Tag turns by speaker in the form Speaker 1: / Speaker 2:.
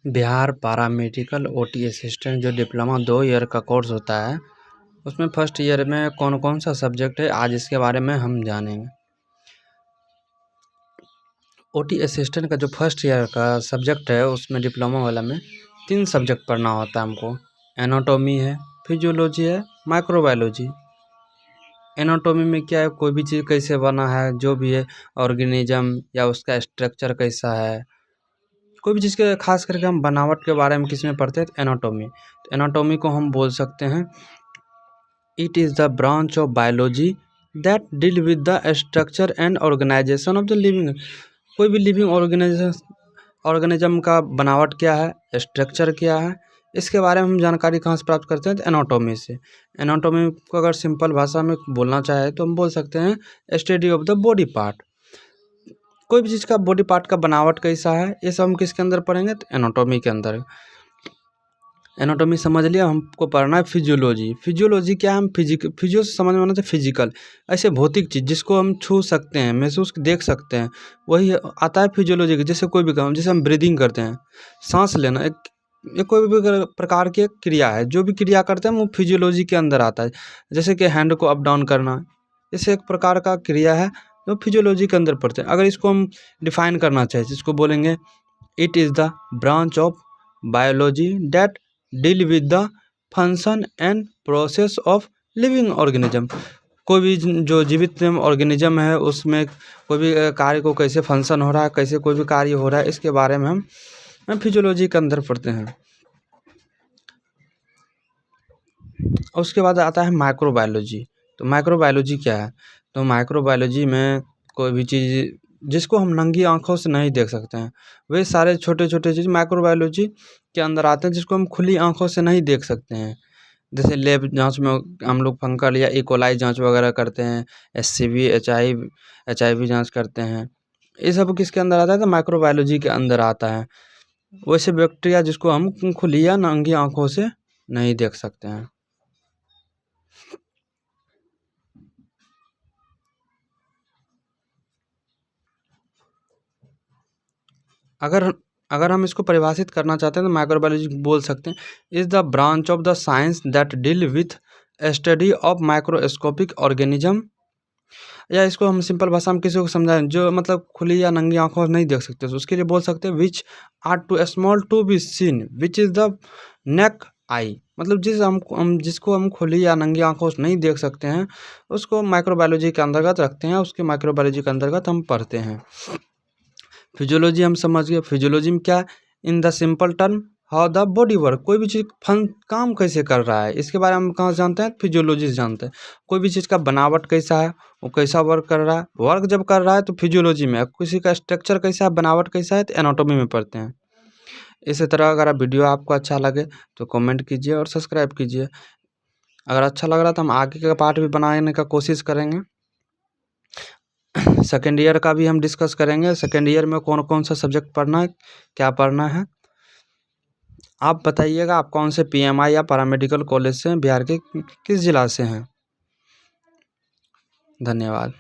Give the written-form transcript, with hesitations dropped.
Speaker 1: Bihar paramedical OT assistant जो diploma 2 year का course होता है, उसमें फर्स्ट ईयर में कौन कौन सा सब्जेक्ट है, आज इसके बारे में हम जानेंगे। ओटी असिस्टेंट का जो फर्स्ट ईयर का सब्जेक्ट है, उसमें डिप्लोमा वाला में 3 सब्जेक्ट पढ़ना होता है हमको। एनाटॉमी है, फिजियोलॉजी है, माइक्रोबायोलॉजी। एनाटॉमी में क्या है, कोई भी चीज़ कैसे बना है, जो भी है ऑर्गेनिज्म या उसका स्ट्रक्चर कैसा है, कोई भी चीज़ के खास करके हम बनावट के बारे में किस में पढ़ते हैं, तो एनाटॉमी। तो एनाटॉमी को हम बोल सकते हैं, it is the branch of biology that deal with the structure and organisation of the living. कोई भी लिविंग ऑर्गेनिज्म का बनावट क्या है, स्ट्रक्चर क्या है, इसके बारे में हम जानकारी कहाँ से प्राप्त करते हैं, तो एनाटॉमी से। एनाटॉमी को अगर सिंपल भाषा में बोलना चाहे तो हम बोल सकते हैं study of the body part. कोई भी चीज़ का बॉडी पार्ट का बनावट कैसा है, ये सब हम किसके अंदर पढ़ेंगे, तो एनाटॉमी के अंदर। एनाटॉमी समझ लिया, हमको पढ़ना है फिजियोलॉजी। फिजियोलॉजी क्या है, हम फिजियो से समझ में आना चाहिए फिजिकल, ऐसे भौतिक चीज़ जिसको हम छू सकते हैं, महसूस देख सकते हैं, वही आता है फिजियोलॉजी के। जैसे कोई भी काम, जैसे हम ब्रीदिंग करते हैं, सांस लेना, एक कोई भी प्रकार की एक क्रिया है, जो भी क्रिया करते हैं वो फिजियोलॉजी के अंदर आता है। जैसे कि हैंड को अप डाउन करना, इसे एक प्रकार का क्रिया है जो फिजियोलॉजी के अंदर पड़ते हैं। अगर इसको हम डिफाइन करना चाहें, जिसको बोलेंगे it is the branch of biology that deal with the function and process of living organism. कोई भी जो जीवित ऑर्गेनिज्म है, उसमें कोई भी कार्य को कैसे फंक्शन हो रहा है, कैसे कोई भी कार्य हो रहा है, इसके बारे में हम फिजियोलॉजी के अंदर पढ़ते हैं। उसके बाद आता है माइक्रोबायोलॉजी। तो माइक्रोबायोलॉजी क्या है, तो माइक्रोबायोलॉजी में कोई भी चीज़ जिसको हम नंगी आंखों से नहीं देख सकते हैं, वे सारे छोटे छोटे चीज़ माइक्रोबायोलॉजी के अंदर आते हैं, जिसको हम खुली आंखों से नहीं देख सकते हैं। जैसे लैब जांच में हम लोग फंगल या इकोलाई जांच वगैरह करते हैं, एचसीवी एचआईवी जांच करते हैं, ये सब किसके अंदर आता है, तो माइक्रोबायोलॉजी के अंदर आता है। वैसे बैक्टीरिया जिसको हम खुली या नंगी आंखों से नहीं देख सकते हैं। अगर हम इसको परिभाषित करना चाहते हैं, तो माइक्रोबायोलॉजी बोल सकते हैं is the branch of the science that deal with study of microscopic organism. या इसको हम सिंपल भाषा में किसी को समझाएं, जो मतलब खुली या नंगी आंखों से नहीं देख सकते, तो उसके लिए बोल सकते हैं which are too small to be seen which is the naked eye. मतलब जिसको हम खुली या नंगी आंखों से नहीं देख सकते हैं, उसको माइक्रोबायोलॉजी के अंतर्गत रखते हैं, उसके माइक्रोबायोलॉजी के अंतर्गत हम पढ़ते हैं। फिजियोलॉजी हम समझ गए, फिजियोलॉजी में क्या, in the simple term how the body work. कोई भी चीज़ काम कैसे कर रहा है, इसके बारे में हम कहाँ से जानते हैं, फिजियोलॉजी से जानते हैं। कोई भी चीज़ का बनावट कैसा है, वो कैसा वर्क कर रहा है, वर्क जब कर रहा है तो फिजियोलॉजी में, किसी का स्ट्रक्चर कैसा है, बनावट कैसा है, तो एनाटॉमी में पढ़ते हैं। इसी तरह अगर आप वीडियो आपको अच्छा लगे तो कमेंट कीजिए और सब्सक्राइब कीजिए। अगर अच्छा लग रहा तो हम आगे का पार्ट भी बनाने का कोशिश करेंगे। सेकेंड ईयर का भी हम डिस्कस करेंगे, सेकेंड ईयर में कौन कौन सा सब्जेक्ट पढ़ना है, क्या पढ़ना है। आप बताइएगा आप कौन से पीएमआई या पैरामेडिकल कॉलेज से हैं, बिहार के किस जिला से हैं। धन्यवाद।